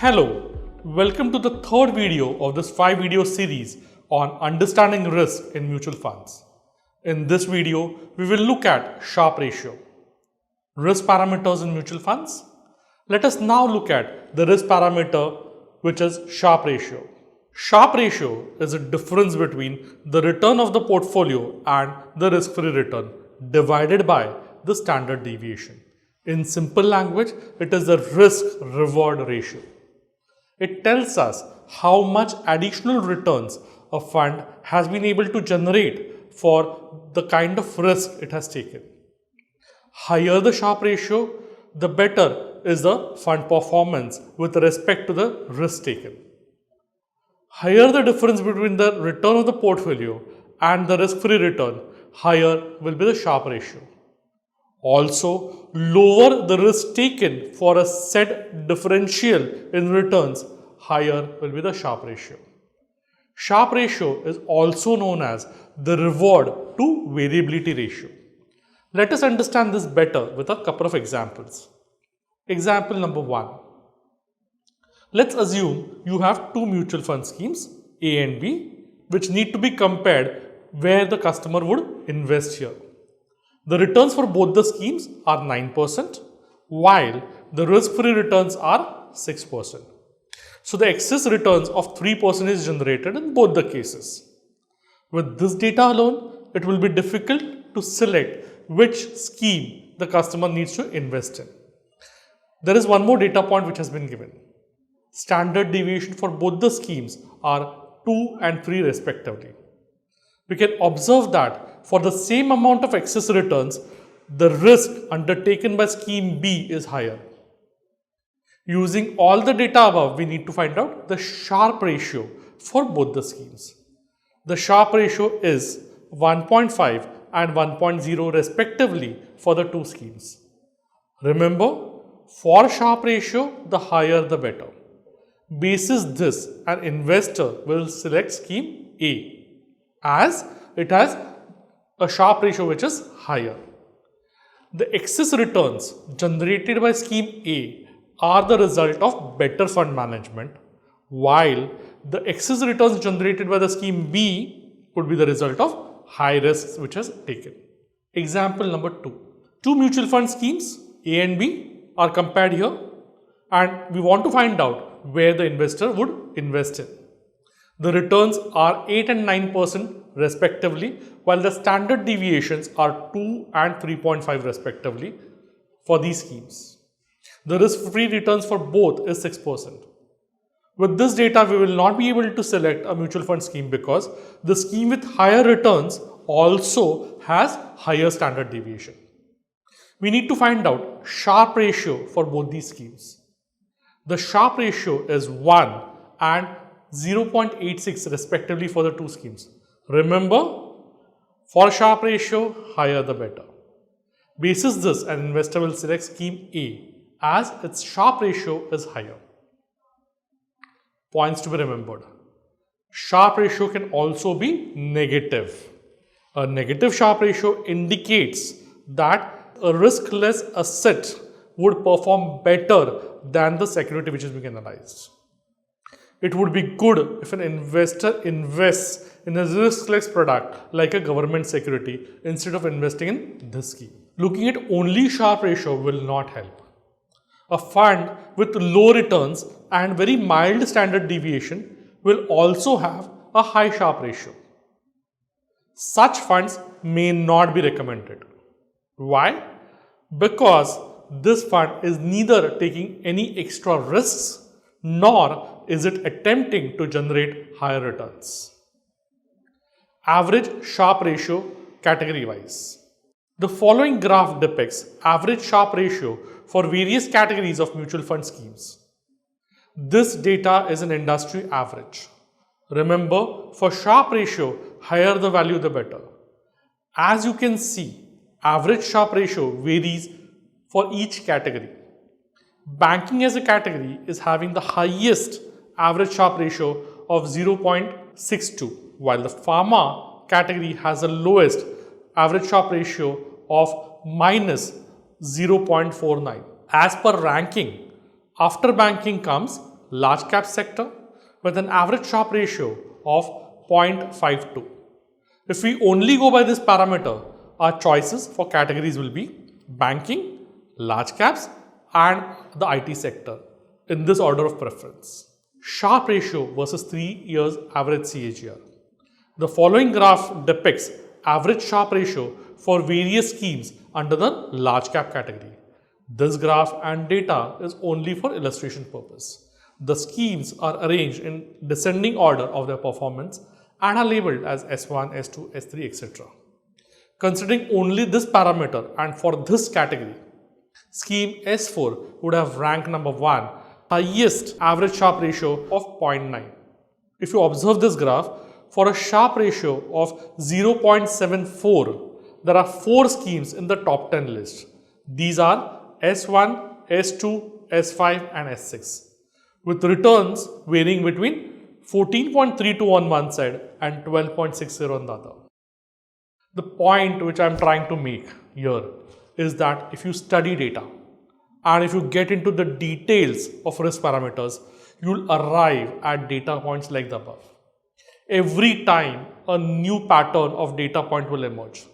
Hello, welcome to the third video of this 5-video series on understanding risk in mutual funds. In this video, we will look at Sharpe ratio. Risk parameters in mutual funds. Let us now look at the risk parameter which is Sharpe ratio. Sharpe ratio is a difference between the return of the portfolio and the risk-free return divided by the standard deviation. In simple language, it is the risk-reward ratio. It tells us how much additional returns a fund has been able to generate for the kind of risk it has taken. Higher the Sharpe ratio, the better is the fund performance with respect to the risk taken. Higher the difference between the return of the portfolio and the risk-free return, higher will be the Sharpe ratio. Also, lower the risk taken for a set differential in returns, higher will be the Sharpe ratio. Sharpe ratio is also known as the reward to variability ratio. Let us understand this better with a couple of examples. Example number 1. Let's assume you have two mutual fund schemes, A and B, which need to be compared where the customer would invest here. The returns for both the schemes are 9%, while the risk-free returns are 6%. So the excess returns of 3% is generated in both the cases. With this data alone, it will be difficult to select which scheme the customer needs to invest in. There is one more data point which has been given. Standard deviation for both the schemes are 2 and 3 respectively. We can observe that for the same amount of excess returns, the risk undertaken by scheme B is higher. Using all the data above, we need to find out the Sharpe ratio for both the schemes. The Sharpe ratio is 1.5 and 1.0 respectively for the two schemes. Remember, for Sharpe ratio, the higher the better. Basis this, an investor will select scheme A as it has a Sharpe ratio which is higher. The excess returns generated by scheme A are the result of better fund management, while the excess returns generated by the scheme B would be the result of high risks which is taken. Example number 2. Two mutual fund schemes, A and B, are compared here, and we want to find out where the investor would invest in. The returns are 8 and 9% respectively, while the standard deviations are 2 and 3.5 respectively for these schemes. The risk-free returns for both is 6%. With this data, we will not be able to select a mutual fund scheme because the scheme with higher returns also has higher standard deviation. We need to find out Sharpe ratio for both these schemes. The Sharpe ratio is 1 and 0.86 respectively for the two schemes. Remember, for Sharpe ratio, higher the better. Basis this, an investor will select scheme A as its Sharpe ratio is higher. Points to be remembered. Sharpe ratio can also be negative. A negative Sharpe ratio indicates that a riskless asset would perform better than the security which is being analyzed. It would be good if an investor invests in a riskless product like a government security instead of investing in this scheme. Looking at only Sharpe ratio will not help. A fund with low returns and very mild standard deviation will also have a high Sharpe ratio. Such funds may not be recommended. Why? Because this fund is neither taking any extra risks nor is it attempting to generate higher returns. Average Sharpe ratio category wise. The following graph depicts average Sharpe ratio for various categories of mutual fund schemes. This data is an industry average. Remember, for Sharpe ratio, higher the value the better. As you can see, average Sharpe ratio varies for each category. Banking as a category is having the highest average Sharpe ratio of 0.62, while the pharma category has the lowest average Sharpe ratio of -0.49. As per ranking, after banking comes large cap sector with an average Sharpe ratio of 0.52. If we only go by this parameter, our choices for categories will be banking, large caps and the IT sector in this order of preference. Sharpe ratio versus 3 years average CAGR. The following graph depicts average Sharpe ratio for various schemes under the large cap category. This graph and data is only for illustration purpose. The schemes are arranged in descending order of their performance and are labeled as S1, S2, S3, etc. Considering only this parameter and for this category, scheme S4 would have ranked number 1, highest average Sharpe ratio of 0.9. If you observe this graph, for a Sharpe ratio of 0.74, there are 4 schemes in the top 10 list. These are S1, S2, S5 and S6, with returns varying between 14.32 on one side and 12.60 on the other. The point which I am trying to make here is that if you study data and if you get into the details of risk parameters, you will arrive at data points like the above. Every time a new pattern of data point will emerge.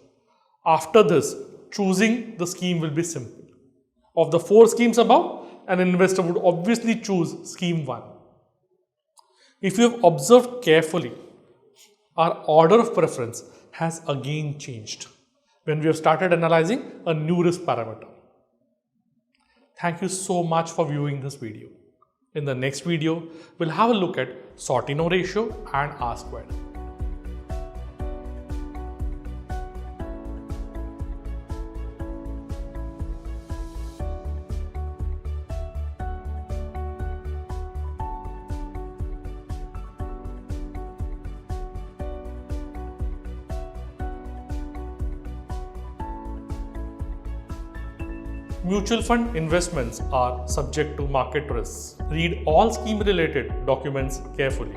After this, choosing the scheme will be simple. Of the 4 schemes above, an investor would obviously choose scheme 1. If you have observed carefully, our order of preference has again changed when we have started analyzing a new risk parameter. Thank you so much for viewing this video. In the next video, we'll have a look at Sortino ratio and R squared. Mutual fund investments are subject to market risks. Read all scheme related documents carefully.